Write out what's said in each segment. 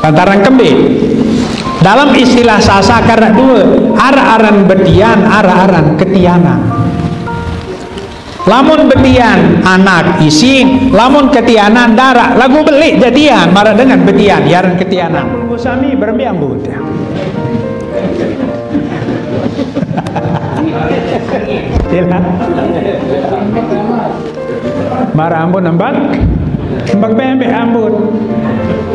Lantaran kembe. Dalam istilah sasa karena dua, ara-aran betian, ara-aran ketianan. Lamun betian anak isin, lamun ketianan darah. Lagu beli jadian, marah dengan betian, yaran ketianan. Sami bermiambut. Marah ambun nembak bembe ambun.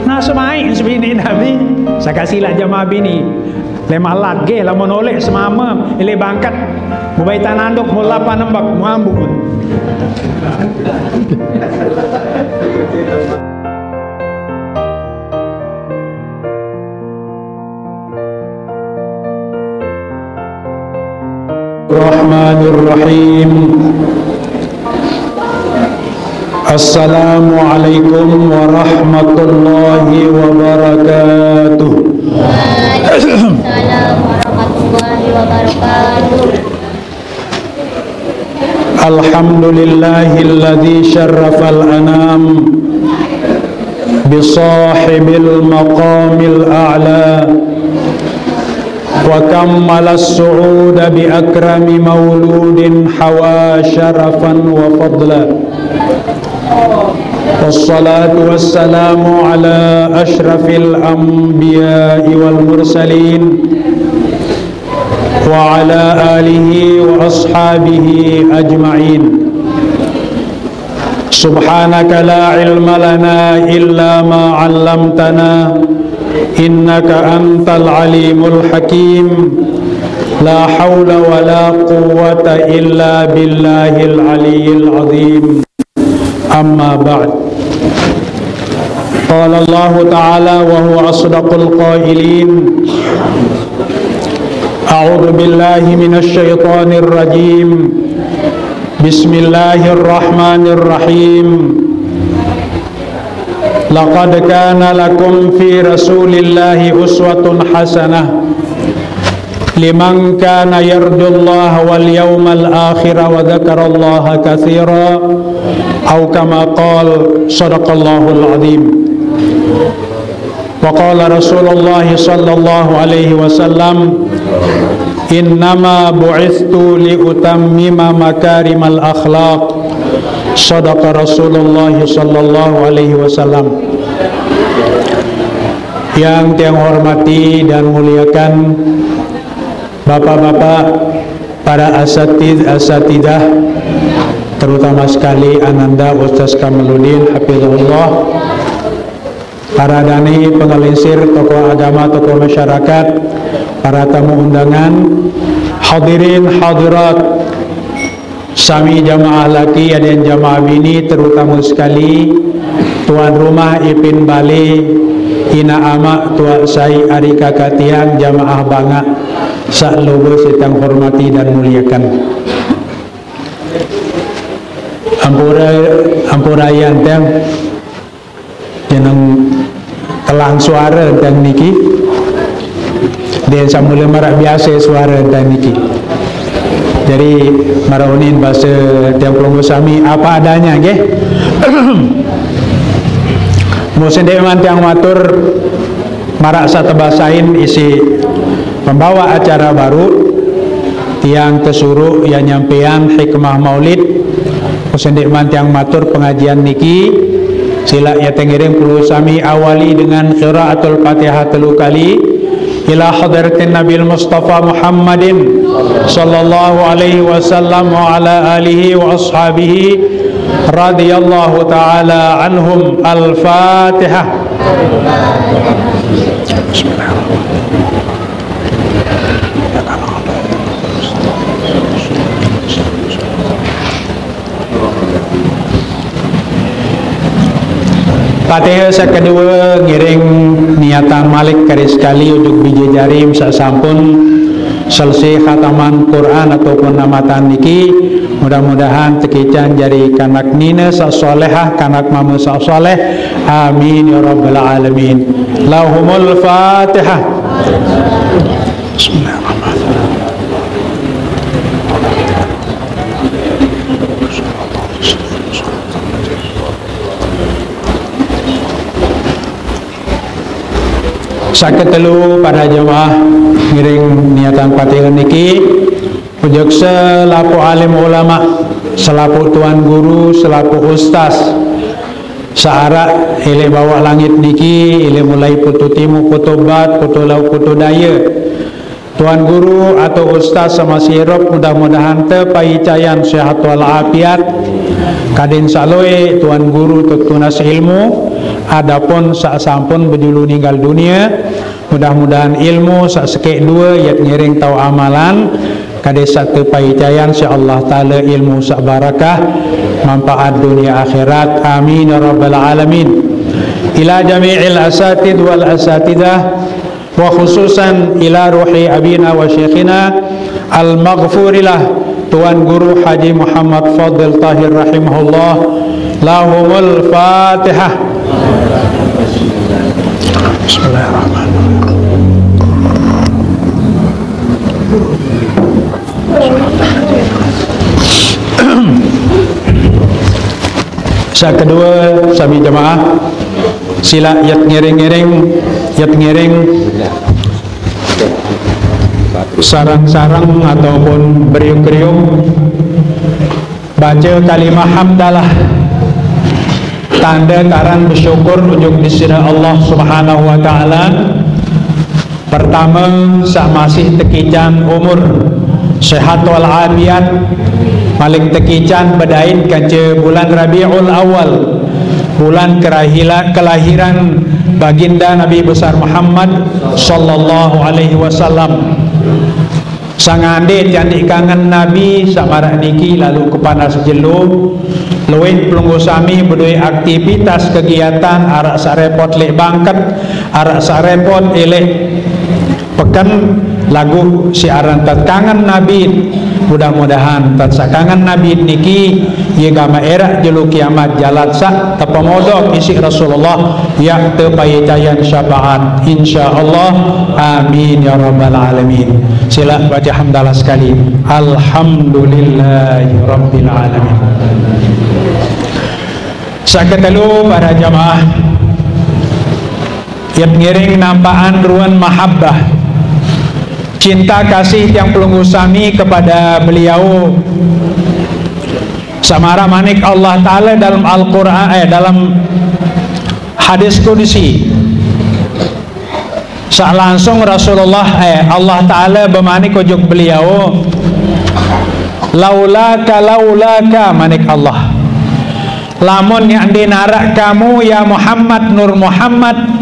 Nah semai sebini nabi sakasilah jamaah bini lemalat ge lamun oleh semama ile bangkat mubaitan anduk mulapa nembak muambun. Rahmanirrahim. Assalamualaikum warahmatullahi wabarakatuh. Waalaikumsalam warahmatullahi wabarakatuh. Alhamdulillahilladzi syarrafal anam bisahibil maqamil a'la wa kammalas su'uda bi akrami mauludin hawa syarafan wa fadla. Wassalatu wassalamu ala ashrafil anbiya'i wal mursalin wa ala alihi wa ashabihi ajma'in. Subhanaka la ilma lana illa ma 'allamtana innaka antal alimul hakim. La hawla wa la quwwata illa billahil aliyyil azim. Amma ba'd. Qala Allah Ta'ala wa huwa asdaqul qailin. A'udzu billahi minasy syaithanir rajim. Bismillahirrahmanirrahim. Laqad kana lakum fi Rasulillahi uswatun hasanah liman kana yarjullaha wal yawmal akhir wa dzakarallaha katsira aw kama qala sadaqallahul azim. Wa qala Rasulullah sallallahu alaihi wasallam innama bu'ithtu li utammima makarimal akhlaq. Sadaqa Rasulullah sallallahu alaihi wasallam. Yang tiang hormati dan muliakan bapak-bapak, para asatidah, terutama sekali Ananda Ustaz Kamaluddin hafizahullah, para dani pengelinsir, tokoh agama, tokoh masyarakat, para tamu undangan, hadirin hadirat, sami jamaah laki dan jamaah bini, terutama sekali tuan rumah Ipin Bali, Ina Ama, Tua Sai Ari Kakatian, jamaah bangga saklogo sedang hormati dan muliakan. Ampurayan teng jeneng telang suara teng niki dan samula marak biasa suara teng niki. Jadi maraunin bahasa tiang pelonggo sami apa adanya nggih. Musen dewan tiang matur marak satebasain isi membawa acara baru tiang tesuruh yang nyampean hikmah maulid. Musendik mantiang matur pengajian niki sila ya tengiring perlu sami awali dengan qiraatul Fatihah 3 kali ila hadratin Nabil Mustafa Muhammadin sallallahu alaihi wasallam wa ala alihi wa ashabihi radhiyallahu taala anhum. Al-Fatihah. Bismillahirrahmanirrahim. Fatihah kedua ngiring niatan Malik kari sekali ujuk biji jarim sasampun selesai khataman Quran ataupun namatan niki, mudah-mudahan tekican jari kanak nina sasolehah kanak mama sasoleh, amin ya rabbal alamin. Lahumul Fatihah. Bismillahirrahmanirrahim. Saketelu para jemaah ngiring niatan patihan niki ujug selaku alim ulama, selaku tuan guru, selaku ustaz searah ile bawah langit niki, ile mulai putu timu, putu bat, putu laut, putu daya. Tuan guru atau ustaz sama sirop mudah-mudahan terpaicayan sehat walafiat. Kadin saloe tuan guru tunas ilmu, adapun sak sampun berjulu ninggal dunia, mudah-mudahan ilmu sak sekek dua yat ngiring tau amalan. Kadin sak terpaicayan Allah taala ilmu sak barakah, manfaat dunia akhirat. Amin ya rabbal alamin. Ila jami'il asatid wal asatidah wa khususan ila ruhi abina wa syekhina al-maghfurilah Tuan Guru Haji Muhammad Fadil Tahir rahimahullah. Lahumul Fatihah. Bismillahirrahmanirrahim. Sa kedua sami jemaah sila yat ngiring-ngiring sarang-sarang ataupun beriuk-riuk baca kalimah hamdalah, tanda taran bersyukur ujung disira Allah Subhanahu wa taala. Pertama, sak masih tekican umur sehat wal afiat, paling tekican bedain kanca bulan Rabiul Awal, bulan kelahiran baginda Nabi besar Muhammad sallallahu alaihi wasallam. Sangande jandi kangen Nabi samarak niki lalu kepanas jelu luwih pelunggu sami berdua aktivitas kegiatan arak sarepot lek bangket, arak sarepot elek pekan lagu siaran kangen Nabi. Mudah-mudahan tatsakangan Nabi niki ye gama era jelu kiamat jalan sak tepomodok isi Rasulullah ya tepayayan syafaat insyaallah. Amin ya rabbal alamin. Sila baca hamdalah sekali. Alhamdulillahi rabbil alamin. Saketelu para jamaah yang ngiring nampaan ruan mahabbah, cinta kasih yang pelunggu sami kepada beliau samara manik Allah Ta'ala dalam Al-Quran, dalam hadis qudsi sak langsung Rasulullah Allah Ta'ala bermanik ujung beliau laulaka manik Allah, lamun yang dinarak kamu ya Muhammad Nur Muhammad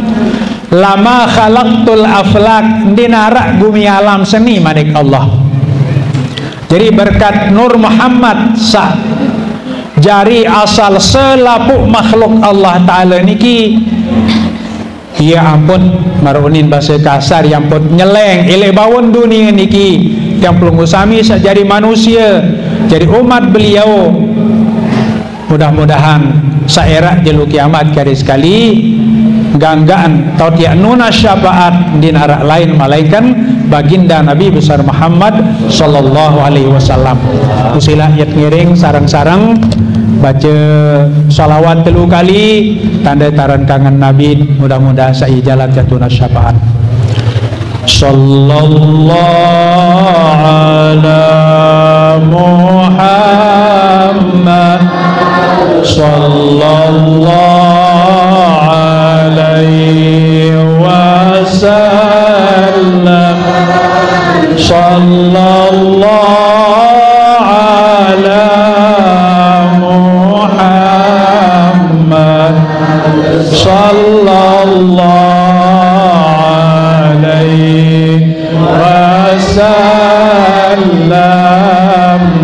lama khalaqtul aflak, dinarak bumi alam seni manik Allah. Jadi berkat Nur Muhammad sak jari asal selapuk makhluk Allah Ta'ala niki, ya ampun marunin bahasa kasar yang pun nyeleng ile bawon dunia niki yang pelunggu sami sak jadi manusia jadi umat beliau. Mudah-mudahan saerak jelu kiamat kali sekali ganggaan tau tiak nuna syafaat di narak lain malaikat baginda Nabi besar Muhammad sallallahu alaihi wasallam. Usilah yat ngiring sarang-sarang baca salawat 3 kali tanda taran kangen Nabi. Mudah-mudahan sai jalan jatuna syafaat. Sallallahu ala Muhammad sallallahu alaihi wasallam sallallahu ala Muhammad sallallahu alaihi wasallam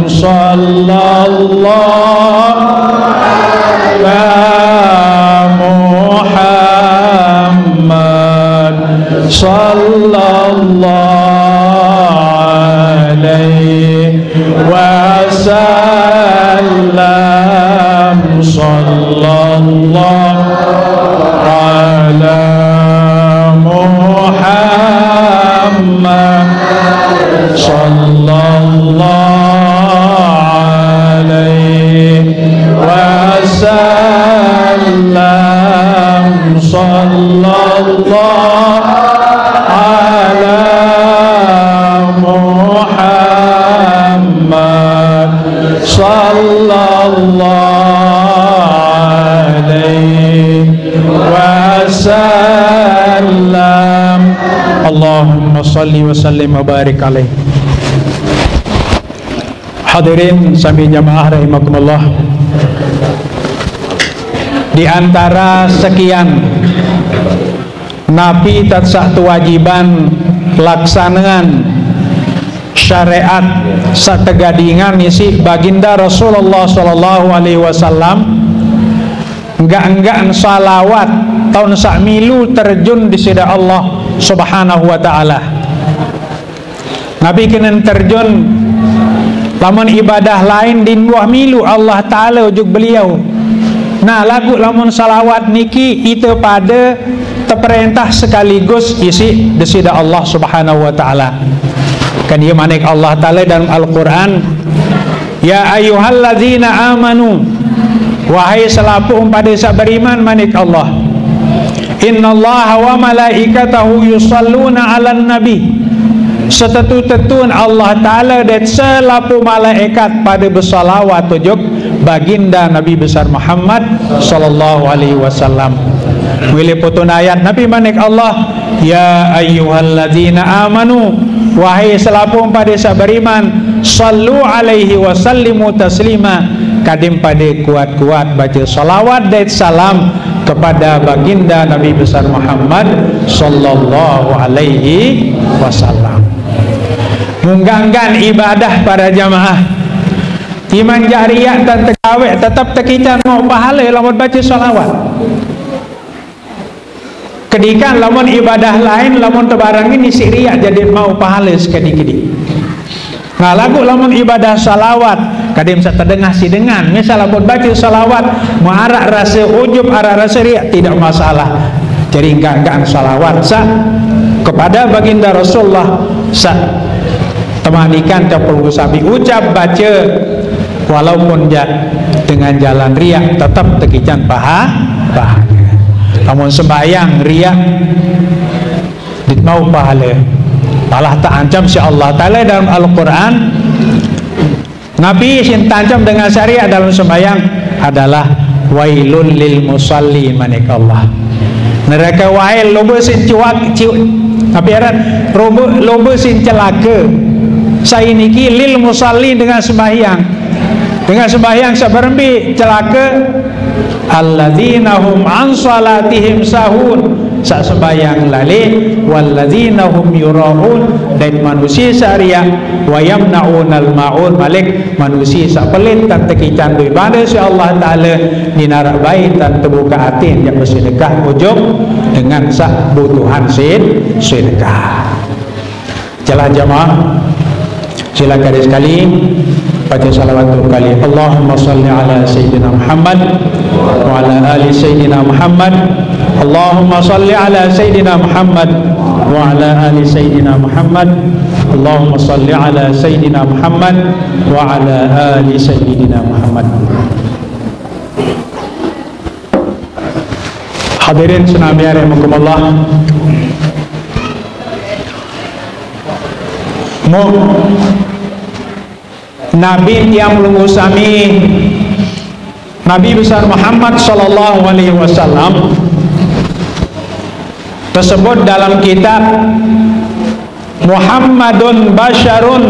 sallallahu sallallahu alaihi wasallam sallallahu ala Muhammad sallallahu alaihi wasallam sallallahu wasallam. Allahumma salli wa sallim wa barik alaih. Hadirin sami jamaah rahimakumullah, di antara sekian Nabi tak satu wajiban laksanaan syariat sategadingan isi baginda Rasulullah sallallahu alaihi wasallam enggak salawat tahun sak milu terjun di sida Allah subhanahu wa ta'ala. Nabi kena terjun lamun ibadah lain din buah milu Allah ta'ala ujuk beliau. Nah lagu lamun salawat niki itu pada terperintah sekaligus isi desida Allah subhanahu wa ta'ala. Kan dia manik Allah ta'ala dalam Al-Quran, ya ayyuhalladzina amanu, wahai selapu pada sabariman manik Allah, innallaha wa malaikatahu yusalluna ala nabi, setetu-tetun Allah Ta'ala dan selapu malaikat pada bersalawat tujuk baginda Nabi besar Muhammad sallallahu alaihi wasallam. Wilih putun ayat Nabi manik Allah, ya ayyuhalladzina amanu, wahai selapu pada sabariman, sallu alaihi wasallimu taslima, kadim pada kuat-kuat baca salawat dan salam kepada baginda Nabi besar Muhammad sallallahu alaihi wasallam. Mengganggan ibadah para jamaah iman jariyah dan tegawek tetap tekican mau pahala lamun baca salawat. Kedikan lamun ibadah lain lamun tebarangin isi riak jadi mau pahala sekedi-kedi. Nah lagu lamun ibadah salawat kadim satedengah si dengan misal lamun baca salawat muarak rasa ujub arak rasa riak tidak masalah. Jadi enggak salawat sah kepada baginda Rasulullah sah temanikan capul sabi ucap baca walaupun dengan jalan riak tetap tekican pahala. Namun sembahyang riak mau pahala malah tak ancam si Allah Ta'ala dalam Al-Quran. Nabi sin tancam dengan syariat dalam sembahyang adalah wailun lil musallin manik Allah. Neraka wail loba sin tapi aran loba sin celaka saya niki lil musallin dengan sembahyang sabarembi celaka alladzina hum an salatihim sahun sak sembahyang lali walladzina hum yurahun dan manusia syariah wa yamnaunal maun malik manusia sak pelit tan tekican du ibadah si Allah Ta'ala dinarak baik tan terbuka atin yang bersedekah ujung dengan sak butuhan sedekah. Jalan jamaah silakan sekali baca salawatul kali. Allahumma salli ala sayyidina Muhammad wa ala ali sayyidina Muhammad. Allahumma salli ala sayyidina Muhammad wa ala ali sayyidina Muhammad. Allahumma salli ala sayyidina Muhammad wa ala ali sayyidina Muhammad. Hadirin senami rahimakumullah, Nabi yang melungusami Nabi besar Muhammad sallallahu alaihi wasallam tersebut dalam kitab Muhammadun Basyarun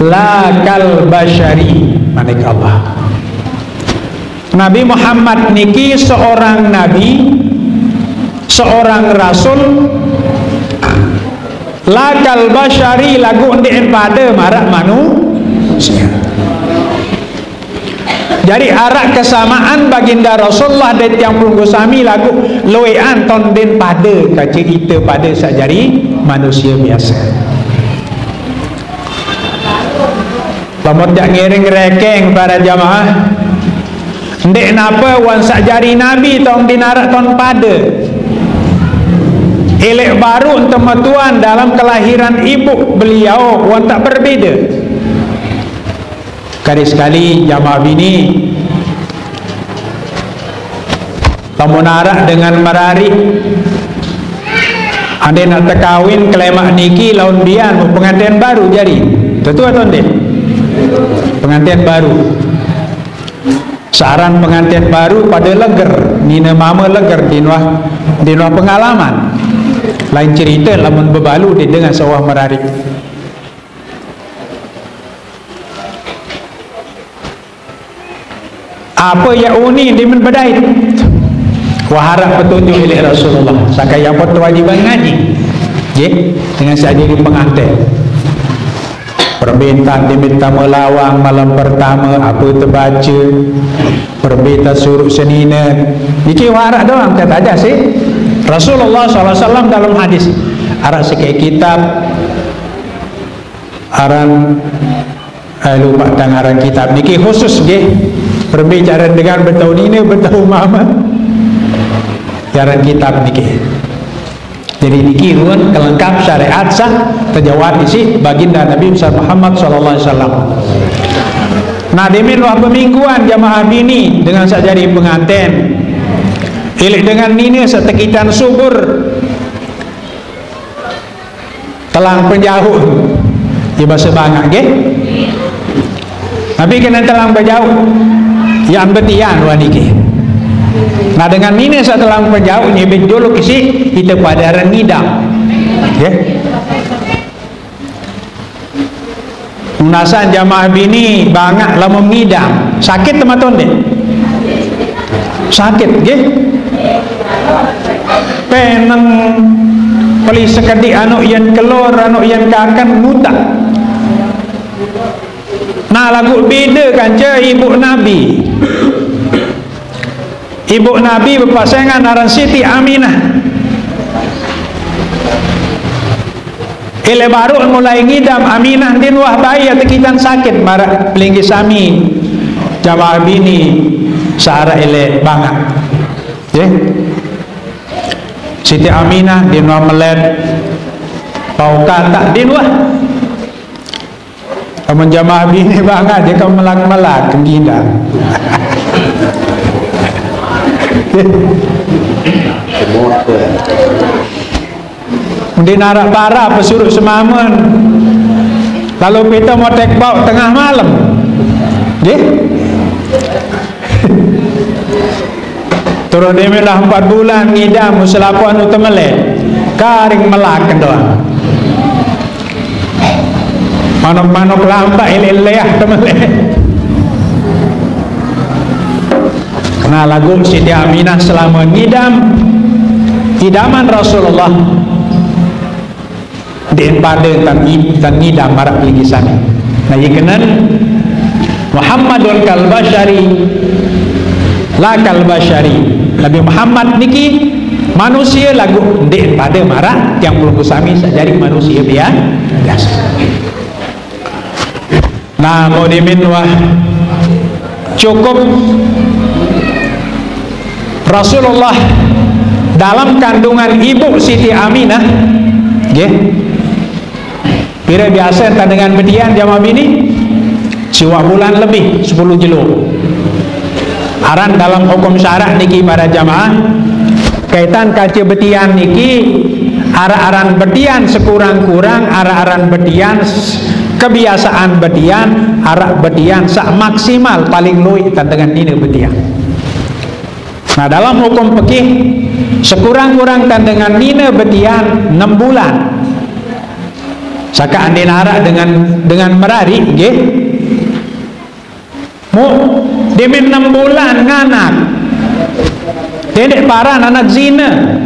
la kal basyari manik Allah. Nabi Muhammad niki seorang nabi, seorang rasul la kal basyari lagu ndien pada marak manusia. Jadi arak kesamaan baginda Rasulullah dan yang pelunggusami lagu loean ton den pada kaca kita pada sajari manusia biasa. Lamun tak ngiring rekeng para jamaah ndek napa wan sajari nabi tong dinarak ton pada elek baru temetuan dalam kelahiran ibu beliau wan tak berbeza. Sekali-sekali jamaah bini lamun arak dengan merari ande nak terkawin kelemak niki laun bian pengantin baru jadi tentu atau ndek pengantin baru Searan pengantin baru pada leger, nina mama leger di nuah pengalaman. Lain cerita lamun bebalu di dengan sawah merarik. Apa yang uni di menbedait? Waharap petunjuk oleh Rasulullah. Sakai apa kewajiban ngaji? Dengan seadili pengantin. Permintaan diminta melawang malam pertama, apa terbaca, permintaan suruh senina. Ini warak doang, kata aja sih. Rasulullah SAW dalam hadis, arak sekai kitab, aran lupa tangaran kitab. Ini khusus dia perbicaraan dengan bertahun ini, bertahun mama. Jaran kitab ini. Jadi niki pun kelengkap syariat sah terjawab isi baginda Nabi Muhammad SAW. Nah demi luah pemingguan jamaah bini dengan sajadi pengantin, ilik dengan nini setekitan subur, telang penjauh di bahasa bangga, ke? Tapi kena telang penjauh, yang betian waniki. Nah dengan ini setelah penjauh nyebut dulu kisi kita pada ngidam, ya. Unasan jamaah bini banyak lama ngidam, sakit teman-teman deh, sakit, ya. Peneng peli sekadi anu yang kelor anu yang kakan mutak. Nah lagu beda kan ibu Nabi. Ibu Nabi berpasangan aran Siti Aminah. Ile baru mulai ngidam Aminah din wah bayi atau kita sakit marak pelinggi sami jamaah bini seara ile banget. Ya. Siti Aminah din wah melet pau kata din wah. Kamu jamaah bini banget dia kamu melak-melak ngidam. Di narak para pesuruh semamun, lalu kita mau tek bau tengah malam, turun demilah 4 bulan ngidam muselapuan utamale karing melakan doang manok-manok lampak ilileh temale. Nah lagu Siti Aminah selama ngidam hidaman Rasulullah di pada tan ngidam marak ligisan. Nah yikenan Muhammadun kal bashari la kal bashari. Nabi Muhammad niki manusia lagu di pada marak yang belum kusami sajari manusia biasa. Nah mau dimin wah cukup Rasulullah dalam kandungan ibu Siti Aminah, pira biasa entah dengan bedian jamaah bini, siwa bulan lebih 10 jelo. Aran dalam hukum syarah niki para jamaah, kaitan kaca bedian niki, aran bedian sekurang-kurang, aran bedian kebiasaan bedian, arak bedian sak maksimal paling luwih dengan ini bedian. Nah dalam hukum fikih sekurang-kurang dengan nina betian 6 bulan. Saka andin arak dengan merari, nggih. Mu demin 6 bulan nganak. Dedek paran anak zina.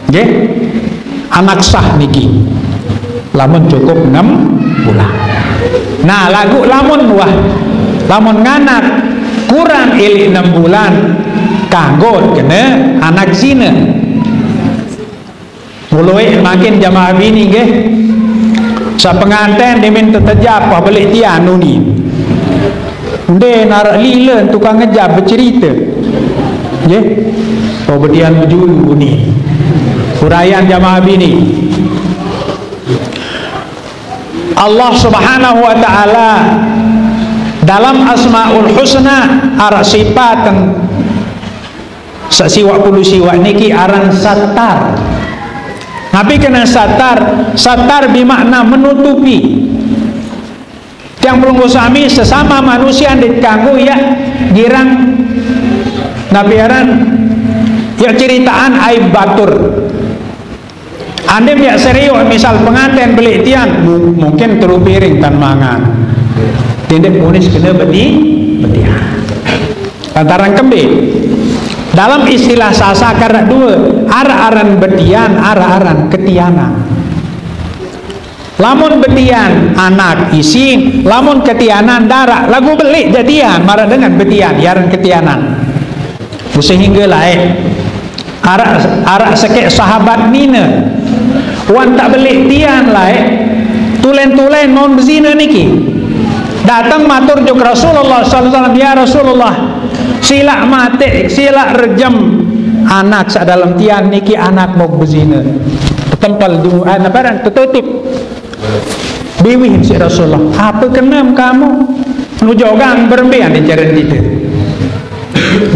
Nggih. Anak sah niki. Lamun cukup 6 bulan. Nah lagu lamun nganak kurang ili 6 bulan kanggot kena anak zina. Mulai makin jamaah bini nggih. Sa pengantin diminta terjap apa balik dia nuni. Unde narak lila tukang ngejap bercerita. Nggih. Pembedian berjulu ni. Huraian jamaah bini. Allah Subhanahu wa taala dalam Asmaul Husna ara sifat siwak puluh siwak niki aran satar. Tapi kena satar bermakna menutupi. Tiang pelunggu suami sesama manusia dikanggu ya girang nabiaran ya ceritaan aib batur. Anda ya serius misal pengantin beli tiang mungkin terus piring tan mangan. Tindak unis kena betian. Lantaran kembe. Dalam istilah sasa karak dua ara-aran betian, ara-aran ketianan. Lamun betian anak isi, lamun ketianan darah. Lagu beli jadian marah dengan betian, yaran ketianan. Sehingga lain arak sekek sahabat nina, wan tak beli tian lain, tulen-tulen non bezina niki. Datang matur juk Rasulullah SAW, ya Rasulullah, sila mati, sila rejam anak sa dalam tian niki anak mau bezina. Tempel du barang tertutup. Biwih si Rasulullah, apa kenam kamu? Nujogang berembian di jalan kita.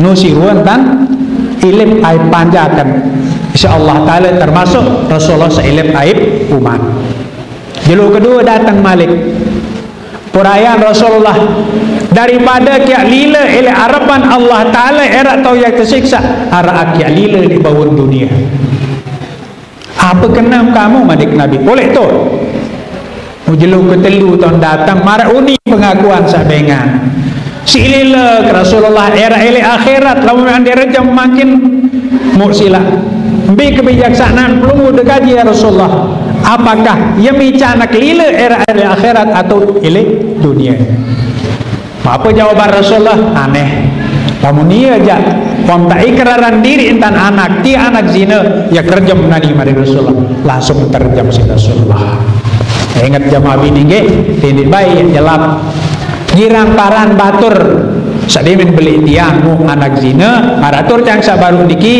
Nusiruan tan ilip aib panjakan. InsyaAllah ta'ala termasuk Rasulullah seilip aib umat. Jelu kedua datang Malik. Perayaan Rasulullah daripada kiak lila ile harapan Allah Ta'ala era tau yang tersiksa ara kiak lila di bawah dunia. Apa kenam kamu madik Nabi? Boleh tu. Ujelu ketelu tahun datang marah uni pengakuan sabengan. Si lila ke Rasulullah era ile akhirat lalu yang direjam makin mursila. Bi kebijaksanaan belum degaji ya Rasulullah. Apakah ia bicara lila era ile akhirat atau ile dunia? Apa jawaban Rasulullah? Aneh. Kamu ni aja pom tak ikraran diri intan anak ti anak zina ya kerjam nani mari Rasulullah langsung terjam si Rasulullah. Ingat jamaah bini nge tindik baik jelap girang paran batur sadimin beli tiangmu anak zina maratur cang sabaru niki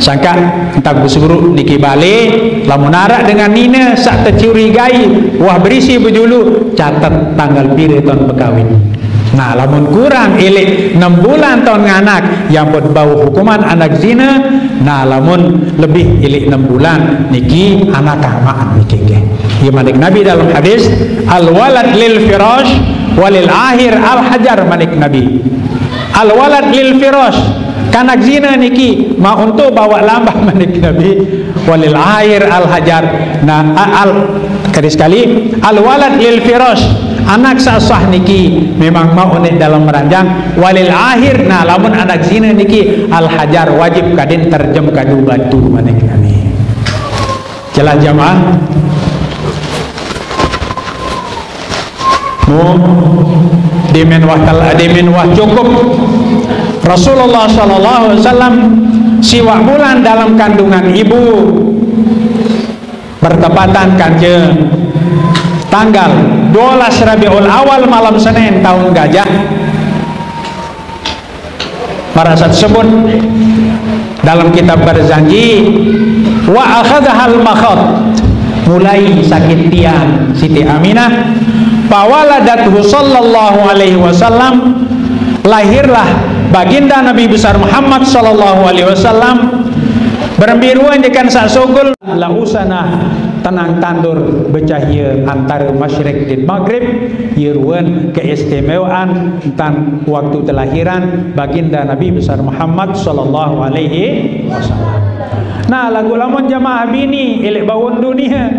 sangka entah busuru niki balik lamunara dengan nina sak tercurigai wah berisi bejulu catat tanggal piri tahun berkawin. Nah lamun kurang ilik 6 bulan tahun nganak yang berbau hukuman anak zina. Nah lamun lebih ilik 6 bulan niki anak kamaan niki ke. Ya manik Nabi dalam hadis al walad lil firash walil ahir al hajar manik Nabi. Al walad lil firash kanak zina niki ma untuk bawa lambah manik Nabi walil ahir al hajar. Nah al sekali al walad lil firash anak sah niki memang mau nek dalam meranjang walil akhir. Nah lamun anak zina niki al hajar wajib kadin terjem kadu batu manik Nabi. Jelas jamaah dimen wah cukup Rasulullah SAW siwak bulan dalam kandungan ibu bertepatan kanjeng tanggal 12 Rabiul Awal malam Senin tahun gajah. Pada saat tersebut dalam kitab berjanji wa akhadhal makhad mulai sakit tiang Siti Aminah fawaladathu sallallahu alaihi wasallam lahirlah baginda Nabi besar Muhammad sallallahu alaihi wasallam berembiruan jekan sak sogol la usana tenang tandur bercahaya antara masyrik dan maghrib yirwan keistimewaan tentang waktu kelahiran baginda Nabi besar Muhammad sallallahu alaihi wasallam. Nah lagu lamun jamaah bini ilik bawon dunia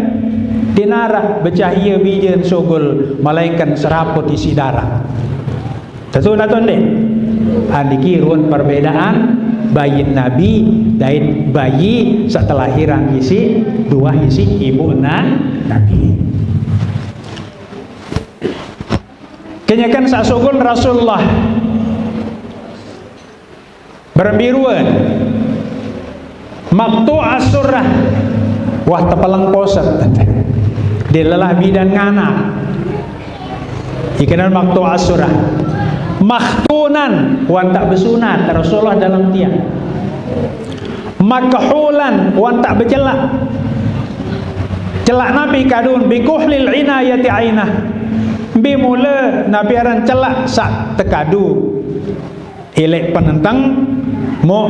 dinara bercahaya bijen sogol malaikat seraput isi darah. Betul tak tuan dek? Andiki ruan perbedaan bayi Nabi dan bayi setelah lahiran isi dua isi ibu Nabi. Kenyakan sak sogol Rasulullah berbiruan maktu asurah wah tepalang poset di lelah bidan ngana ikanan maktu asurah makhtunan wan tak bersunat Rasulullah dalam tiang makhulan wan tak bercelak celak Nabi kadun bikuhlil inayati ainah bimula Nabi aran celak sak tekadu ilek penentang mo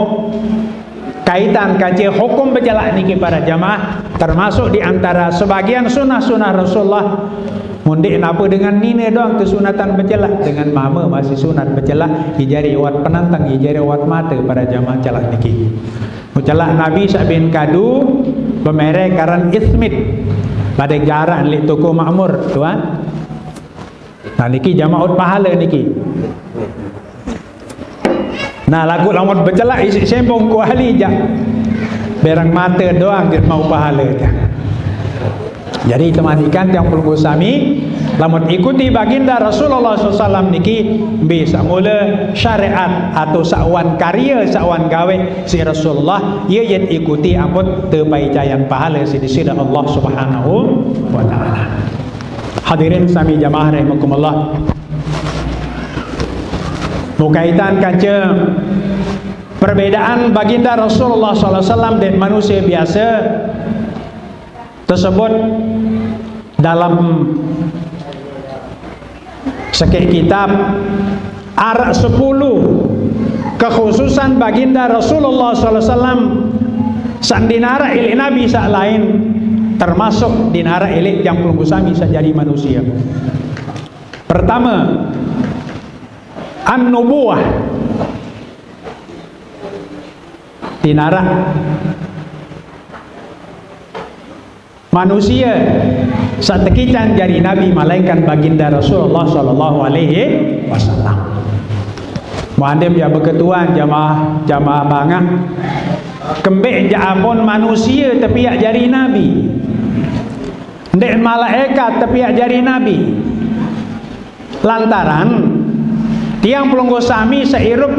kaitan kaji hukum bercelak niki para jamaah termasuk di antara sebagian sunnah-sunnah Rasulullah Mundik napa dengan nina doang kesunatan bercelak, dengan mama masih sunat bercelak, ijari awat penantang, ijari awat mata pada jamaah celak niki. Celak Nabi sabin kadu pemere karan ismit pada jarak li toko makmur tuan. Nah niki jamaah pahala niki. Nah lagu lamun bercelak isi sembong ku ahli jak. Berang mata doang dia mau pahala dia. Jadi teman ikan yang perlu sami lamun ikuti baginda Rasulullah SAW niki bisa mula syariat atau sakwan karya sakwan gawe si Rasulullah ia yang ikuti ampun terpaicayan pahala si disida Allah Subhanahu wa taala. Hadirin sami jamaah rahimakumullah. Berkaitan kaca perbedaan baginda Rasulullah SAW dan manusia biasa tersebut dalam sekek kitab Arak 10 kekhususan baginda Rasulullah SAW sak dinara ilik Nabi sak lain termasuk dinara ilik yang pelunggu sami sak jadi manusia. Pertama, an-nubuwah dinara manusia saat tekican jari Nabi malaikat baginda Rasulullah sallallahu alaihi wasallam. Muandim ya berketuan jamaah bangang kembek jaapun manusia tepiak jari Nabi. Ndek malaikat tepiak jari Nabi. Lantaran tiang pelunggu sami seirup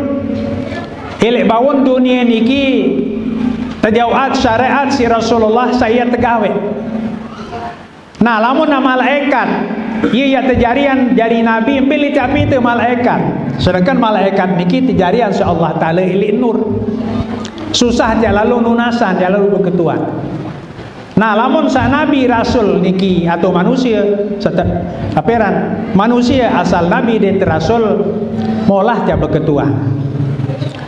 ilek bawon dunia niki terjauhat syariat si Rasulullah saya tegawe. Nah lamun malaikat ia ya terjarian jari Nabi pilih tapi itu malaikat. Sedangkan malaikat niki terjarian si Allah Ta'ala ilik nur. Susah dia lalu nunasan dia lalu berketuan. Nah lamun sa Nabi Rasul niki atau manusia aperan manusia asal Nabi dan Rasul molah dia berketuan.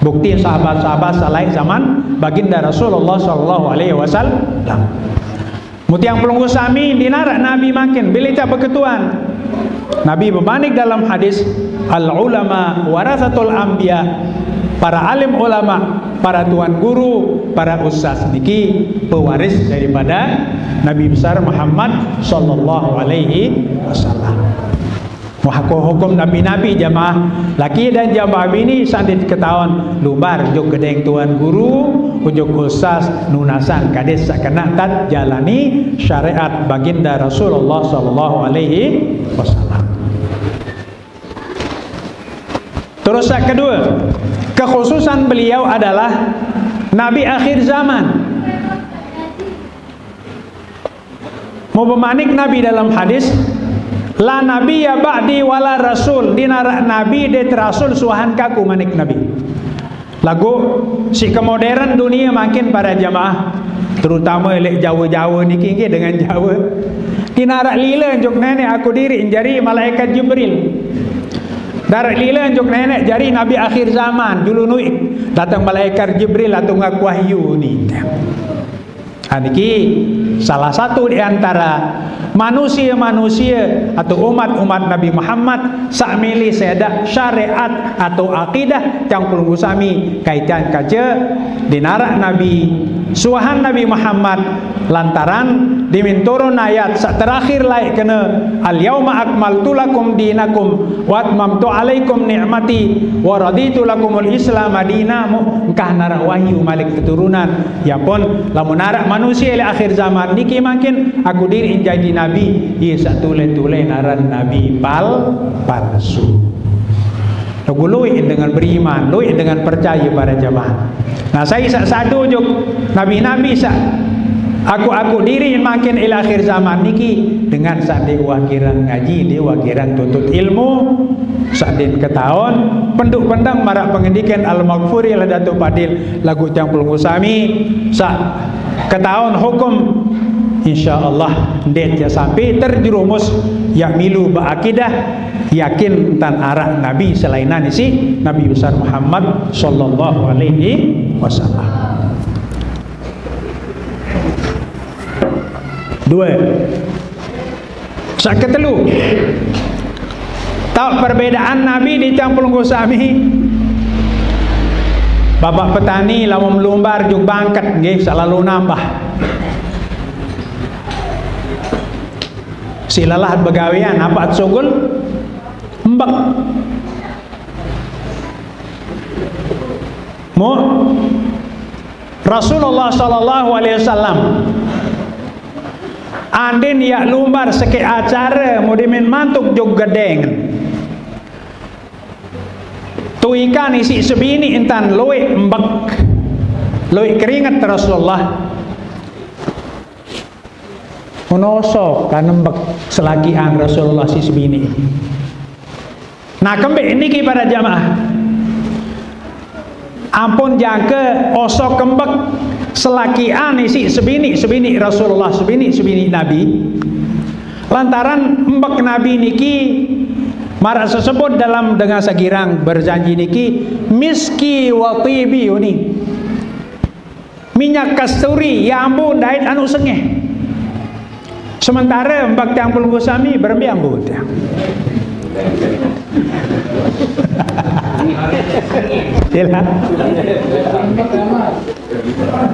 Bukti sahabat-sahabat salai zaman baginda Rasulullah sallallahu alaihi wasallam. Mutiang pelunggu sami dinarak Nabi makin bila tak berketuan. Nabi berbanding dalam hadis al ulama warasatul anbiya, para alim ulama, para tuan guru, para ustaz niki pewaris daripada Nabi besar Muhammad sallallahu alaihi wasallam. Hukum nabi-nabi jamaah laki dan jamaah bini sandit ketahuan lubar juk gedeng tuan guru ujuk ustaz nunasan kades sakena tat jalani syariat baginda Rasulullah sallallahu alaihi wasallam. Terus yang kedua, kekhususan beliau adalah nabi akhir zaman. Mau pemanik nabi dalam hadis la nabiyya ba'di wala rasul dinarak nabi det rasul suahan kaku manik nabi. Lagu si kemodern dunia makin para jamaah terutama elek Jawa-Jawa niki dengan Jawa dinarak lila juk nenek aku diri jari malaikat Jibril. Darat lila juk nenek jari nabi akhir zaman dulu nui datang malaikat Jibril atau ngaku wahyu ni. Niki salah satu di antara manusia-manusia atau umat-umat Nabi Muhammad sak milih sedak syariat atau akidah yang perlu sami kaitan kaca dinarak Nabi suahan Nabi Muhammad lantaran diminturun ayat sak terakhir laik kena al yauma akmaltu lakum dinakum wa atmamtu alaikum ni'mati wa raditu lakumul islam madinamu engkah narak wahyu malik keturunan ya pun lamun narak manusia di akhir zaman niki makin aku diri jadi nabi ia sak tule-tule naran nabi palsu. Lagu lui dengan beriman, lui dengan percaya pada jamaah. Nah saya sak satu juk nabi-nabi sak aku diri makin ila akhir zaman niki dengan sak de wakirang ngaji, de wakirang tuntut ilmu, sak din ketahun penduk pendang marak pengendikan al-maghfuri la Datuk Padil lagu yang pelunggu sami sak ketahun hukum insyaallah det ya sampai terjerumus yang milu berakidah yakin tan arah Nabi selainan isi Nabi besar Muhammad sallallahu alaihi wasallam. Dua, Saketelu, tahu perbedaan Nabi di tiang pelunggu sami. Bapak petani lamun melumbar juk bangkat nggih selalu nambah. Silalah begawean apa sugul mbak. Mu Rasulullah sallallahu alaihi wasallam andin ya lumbar seke acara mau dimin mantuk juk gedeng. Tu ikan isi sebini intan loe mbak, loe keringat Rasulullah. Menosok kan mbak selagian Rasulullah si sebini. Nah kembali ini kepada jamaah. Ampun jangke osok kembek selakian isi sebini Rasulullah sebini Nabi. Lantaran mbak Nabi niki marah tersebut dalam dengan sagirang berjanji niki miski wa tibi ini minyak kasturi ya ampun dait anu sengeh. Sementara mbak tiang pelunggu sami berbi ambut ya. Sila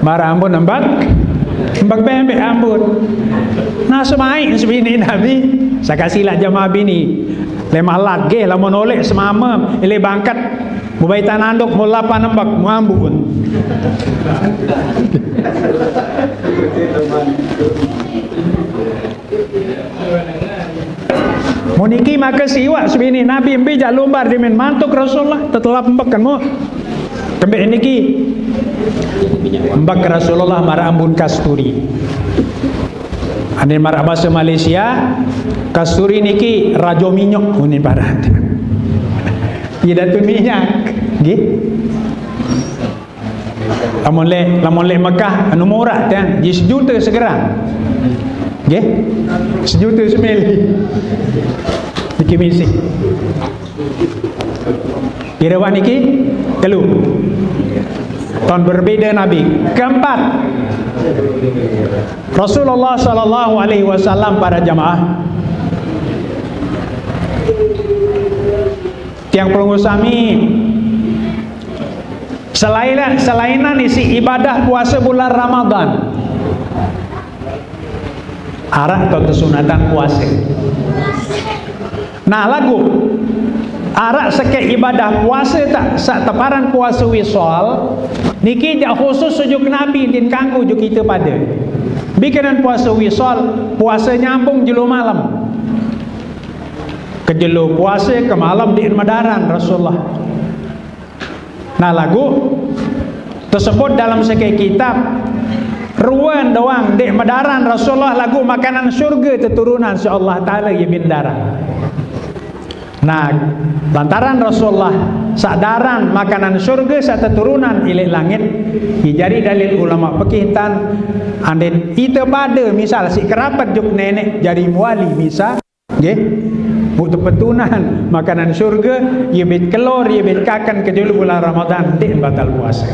marah ampun mbak bembe ambut. Nah semai sebini Nabi sakasilah jamaah bini lemah lagi lah menoleh semama ile bangkat mubai tananduk mula panembak muambun. Muniki maka siwa sebini Nabi mbi jalumbar dimin mantuk Rasulullah tetelah pembekan mu kembali niki mbak Rasulullah marah ambun kasturi. Ane marah bahasa Malaysia kasturi niki rajo minyak unin parat. Tidak tu minyak, gih. Lamun le Mekah anu murah dan di sejuta segerang. Gih. Sejuta semeli. Niki misi. Kirawan niki telu. Tahun berbeda Nabi. Keempat, Rasulullah sallallahu alaihi wasallam para jamaah tiang pelunggu sami selainan isi ibadah puasa bulan Ramadan arak atau kesunatan puasa. Nah lagu arak seke ibadah puasa tak sak teparan puasa wisol niki jak khusus sujuk Nabi din kanggo juk kita pada bikinan puasa wisol puasa nyambung jelu malam ke jelu puasa ke malam di madaran Rasulullah. Nah lagu tersebut dalam seke kitab ruan doang di madaran Rasulullah lagu makanan surga keturunan insyaallah taala ya bindaran. Nah, lantaran Rasulullah sadaran makanan surga satu turunan ilik langit, jadi dalil ulama fikih tan andin kita pada misal si kerabat juk nenek jadi muali misal, nggih. Butuh petunan makanan surga, ia bet kelor, ia bet kakan ke dulu bulan Ramadan dik batal puasa.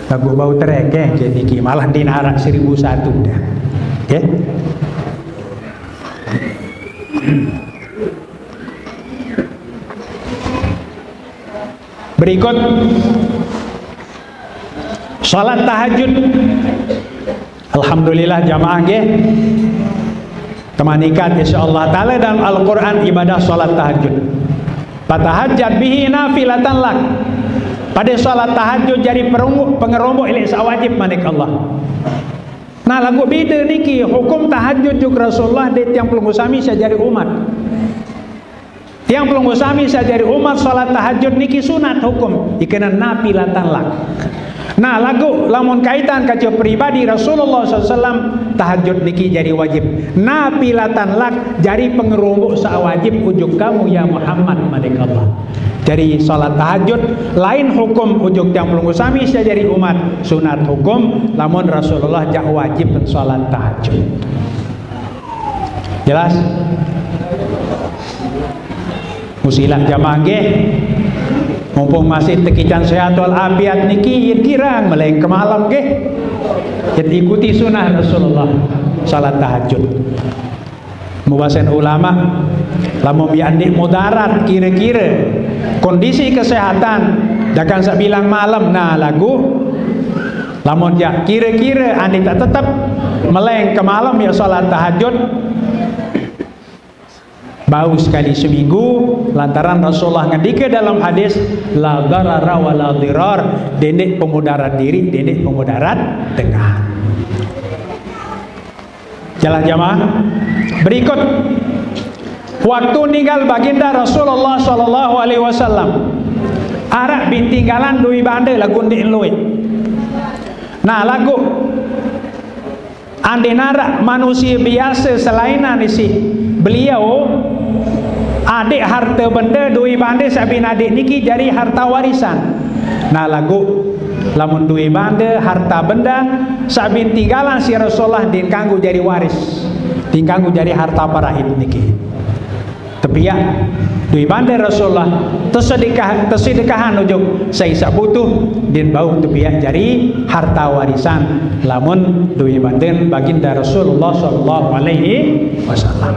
Lagu bau terek jadi ki malah dinarak 1001 dah. Nggih. Berikut salat tahajud. Alhamdulillah jamaah nggih. Temanikan insyaallah taala dalam Al-Qur'an ibadah salat tahajud. Fatahajjat bihi nafilatan lak. Pada salat tahajud jadi pengerombok ilih sawajib manik Allah. Nah lagu beda niki hukum tahajud juga Rasulullah di tiang pelunggu sami sajari umat. Tiang pelunggu sami sajari umat salat tahajud niki sunat hukum ikenan nafilatan lak. Nah lagu lamun kaitan kaca pribadi Rasulullah SAW tahajud niki jadi wajib nafilatan lak jadi pengerombok sawajib ujuk kamu ya Muhammad manik Allah. Jadi salat tahajud lain hukum ujuk tiang pelunggu sami sajari umat sunat hukum lamun Rasulullah jak wajib salat tahajud. Jelas? Musilah jamaah nggih. Mumpung masih tekican sehat wal afiat niki kirang meleng ke malam nggih. Kita ikuti sunnah Rasulullah salat tahajud. Mubasen ulama lamun biandik mudarat kira-kira kondisi kesehatan dakan sak bilang malam nah lagu lamun ya kira-kira andi tak tetap meleng ke malam ya salat tahajud bau sekali seminggu lantaran Rasulullah ngendika dalam hadis la darara wa la dirar, dendek pemudarat diri, dendek pemudarat tengah. Jalan jamaah. Berikut waktu ninggal baginda Rasulullah sallallahu alaihi wasallam arak bintinggalan dui bande lagu ndek luwe. Nah lagu ande narak manusia biasa selainan isi beliau adik harta benda dui bande sabin adik niki jadi harta warisan. Nah lagu lamun dui bande harta benda sabin tinggalan si Rasulullah din kanggo jadi waris, din kanggo jadi harta paraid niki. Tapi ya dui bande Rasulullah tersedekahan ujuk saya butuh din bau tapi ya jadi harta warisan lamun dui bande baginda Rasulullah sallallahu alaihi wasallam.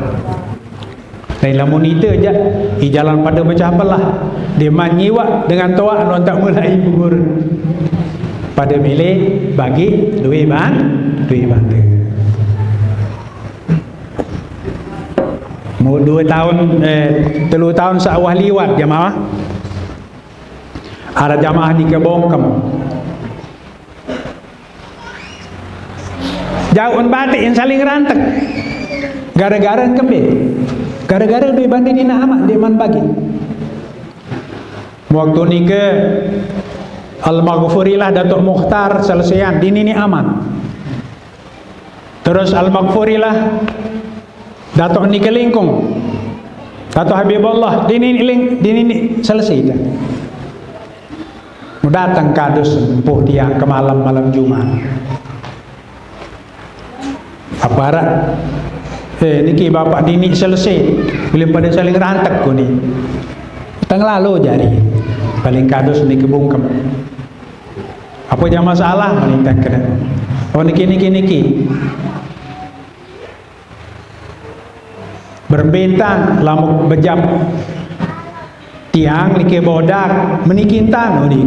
Lain lamun itu aja di jalan pada macam apalah dia menyiwa dengan toa non tak mulai gugur pada milih bagi dui bande. Mau 2 tahun 3 tahun seawah liwat jamaah ada jamaah di Kebongkem jauh batik yang saling rantek gara-gara kembali gara-gara dui bande dina amat dia man bagi waktu ni ke Al-Maghfurilah Datuk Mukhtar selesaian dini ni aman terus Al-Maghfurilah Datuk ni kelingkung Datuk Habibullah dini ni selesai dah datang kadus empuh tiang ke malam Jumat aparat niki bapak dini selesai belum pada saling rantek ku ni tang lalu jari paling kadus ni kebungkem apa yang masalah meningkat kena oh niki berbentang lamuk bejam tiang niki bodak menikintan ni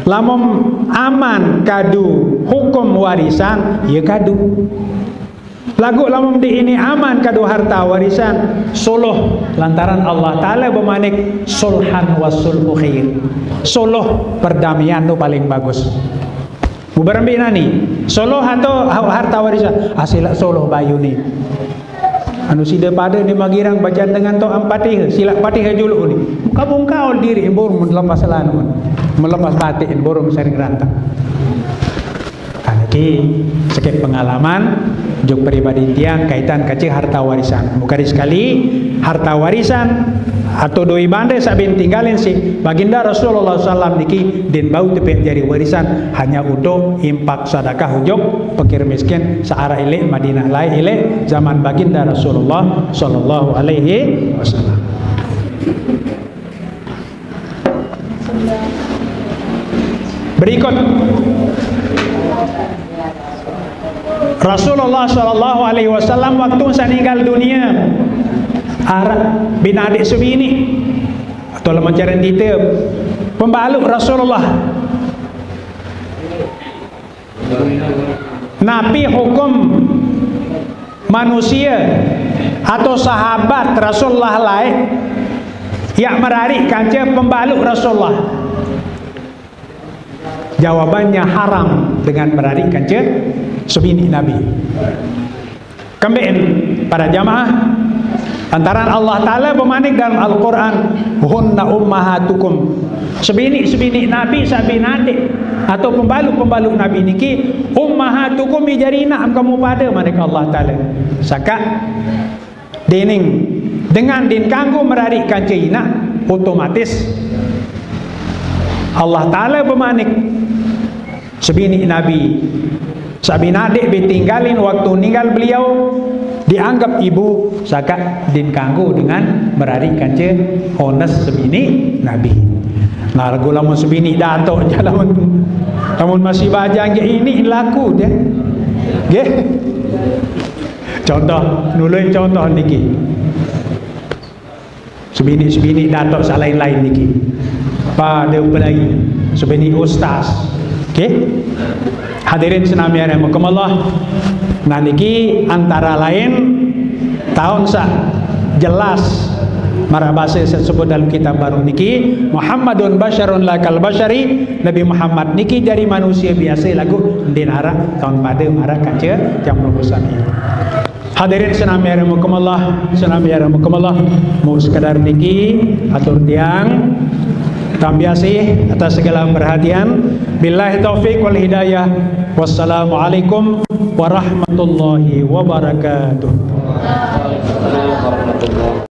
lamun aman kadu hukum warisan ya kadu lagu lamun di ini aman kadu harta warisan suluh lantaran Allah Ta'ala bermanik sulhan wa sulhu khair suluh perdamaian tu paling bagus bubarambi nani suluh atau harta warisan asila suluh bayu ni anu sida pada ni magirang bacaan dengan to Fatihah silap Fatihah julu ni kabung kau diri borum melepas lanuan melepas batik borum sering rantak aniki sedikit pengalaman juk pribadi tiang kaitan kecil harta warisan mukari sekali harta warisan atau doi bande sabin tinggalin si baginda Rasulullah SAW niki din bau tepi jadi warisan hanya untuk impak sedekah ujuk fakir miskin searah ilek Madinah lai ilek zaman baginda Rasulullah sallallahu alaihi wasallam. Berikut Rasulullah sallallahu alaihi wasallam waktu meninggal dunia arah bin adik subini atau lembaran detail pembaluk Rasulullah nabi hukum manusia atau sahabat Rasulullah lain yang merarik kaca pembaluk Rasulullah jawabannya haram dengan merarik kaca subini nabi kembali para jamaah antara Allah Ta'ala bermanik dalam Al-Quran hunna ummahatukum sebini nabi sabin adik atau pembaluk nabi niki ummahatukum ijarina kamu pada manik Allah Ta'ala saka dening dengan din kanggo merarik kancina otomatis Allah Ta'ala bermanik sebini nabi sabin adik ditinggalin waktu ninggal beliau dianggap ibu saka din kanggo dengan merarik kanca ones sebini nabi nah lagu lamun sebini datuk je lamun masih bajang ini laku dia Contoh, nulung contoh niki. Sebini-sebini datuk salain-lain niki. Pada pelai, sebini ustaz. Okey. Hadirin senami rahimakumullah. Nah niki antara lain tahun sak jelas mara bahasa tersebut dalam kitab baru niki, Muhammadun basyarun lakal basyari, Nabi Muhammad niki dari manusia biasa lagu dinara tahun pada mara kaca jam rumusan ini. Hadirin senami rahimakumullah, mau sekadar niki atur tiang tambiasih atas segala perhatian. Billahi taufik wal hidayah. Wassalamualaikum warahmatullahi wabarakatuh.